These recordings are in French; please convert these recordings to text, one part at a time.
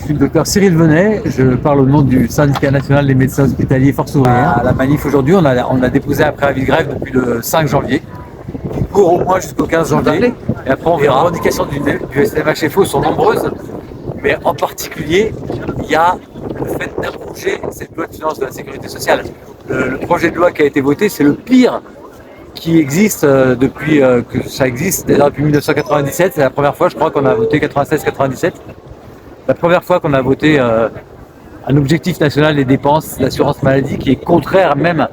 suis le docteur Cyril Venet, je parle au nom du syndicat national des médecins hospitaliers Force ouvrière. À la manif aujourd'hui, on a déposé un préavis de grève depuis le 5 janvier, qui court au moins jusqu'au 15 janvier. Et après, on verra. Les revendications du SNMHFO sont nombreuses, mais en particulier, il y a le fait d'abroger cette loi de finances de la sécurité sociale. Le projet de loi qui a été voté, c'est le pire qui existe depuis que ça existe, depuis 1997. C'est la première fois, je crois, qu'on a voté 96-97. La première fois qu'on a voté un objectif national des dépenses d'assurance maladie qui est contraire même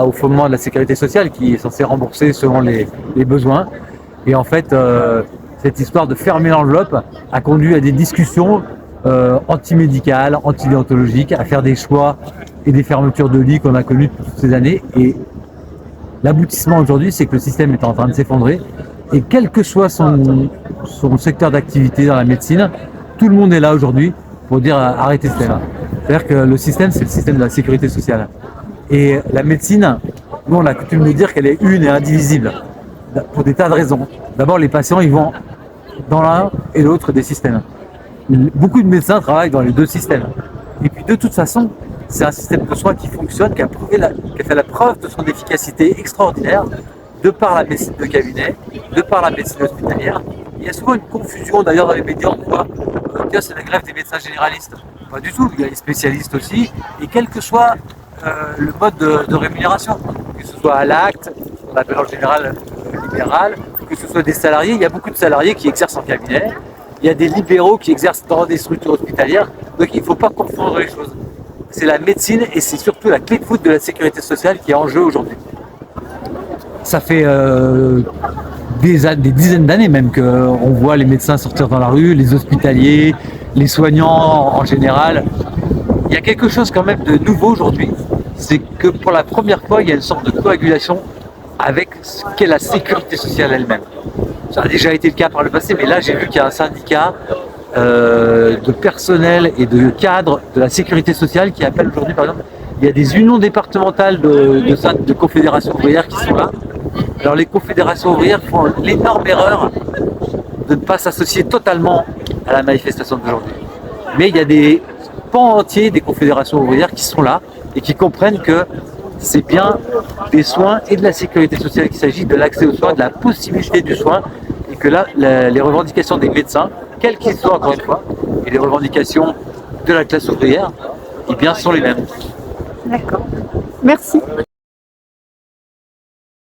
au fondement de la sécurité sociale, qui est censé rembourser selon les besoins. Et en fait, cette histoire de fermer l'enveloppe a conduit à des discussions anti-médicales, anti-déontologiques, à faire des choix et des fermetures de lits qu'on a connues toutes ces années. Et l'aboutissement aujourd'hui, c'est que le système est en train de s'effondrer. Et quel que soit son secteur d'activité dans la médecine, tout le monde est là aujourd'hui pour dire arrêtez ce thème. C'est-à-dire que le système, c'est le système de la sécurité sociale. Et la médecine, nous, on a coutume de dire qu'elle est une et indivisible, pour des tas de raisons. D'abord, les patients, ils vont dans l'un et l'autre des systèmes. Beaucoup de médecins travaillent dans les deux systèmes. Et puis, de toute façon, c'est un système de soins qui fonctionne, qui a fait la preuve de son efficacité extraordinaire, de par la médecine de cabinet, de par la médecine hospitalière. Il y a souvent une confusion, d'ailleurs, dans les médias, on voit dire c'est la grève des médecins généralistes. Pas du tout, il y a les spécialistes aussi, et quel que soit le mode de rémunération, que ce soit à l'acte, on appelle en général libéral, que ce soit des salariés, il y a beaucoup de salariés qui exercent en cabinet, il y a des libéraux qui exercent dans des structures hospitalières, donc il ne faut pas confondre les choses. C'est la médecine et c'est surtout la clé de voûte de la sécurité sociale qui est en jeu aujourd'hui. Ça fait des dizaines d'années même qu'on voit les médecins sortir dans la rue, les hospitaliers, les soignants en général. Il y a quelque chose quand même de nouveau aujourd'hui, c'est que pour la première fois, il y a une sorte de coagulation avec ce qu'est la sécurité sociale elle-même. Ça a déjà été le cas par le passé, mais là j'ai vu qu'il y a un syndicat de personnel et de cadres de la sécurité sociale qui appelle aujourd'hui, par exemple, il y a des unions départementales de confédérations ouvrières qui sont là. Alors les confédérations ouvrières font l'énorme erreur de ne pas s'associer totalement à la manifestation d'aujourd'hui. Mais il y a des pans entiers des confédérations ouvrières qui sont là et qui comprennent que c'est bien des soins et de la sécurité sociale qu'il s'agit, de l'accès aux soins, de la possibilité du soin, et que là, les revendications des médecins, quelles qu'ils soient encore une fois, et les revendications de la classe ouvrière, eh bien, sont les mêmes. D'accord. Merci.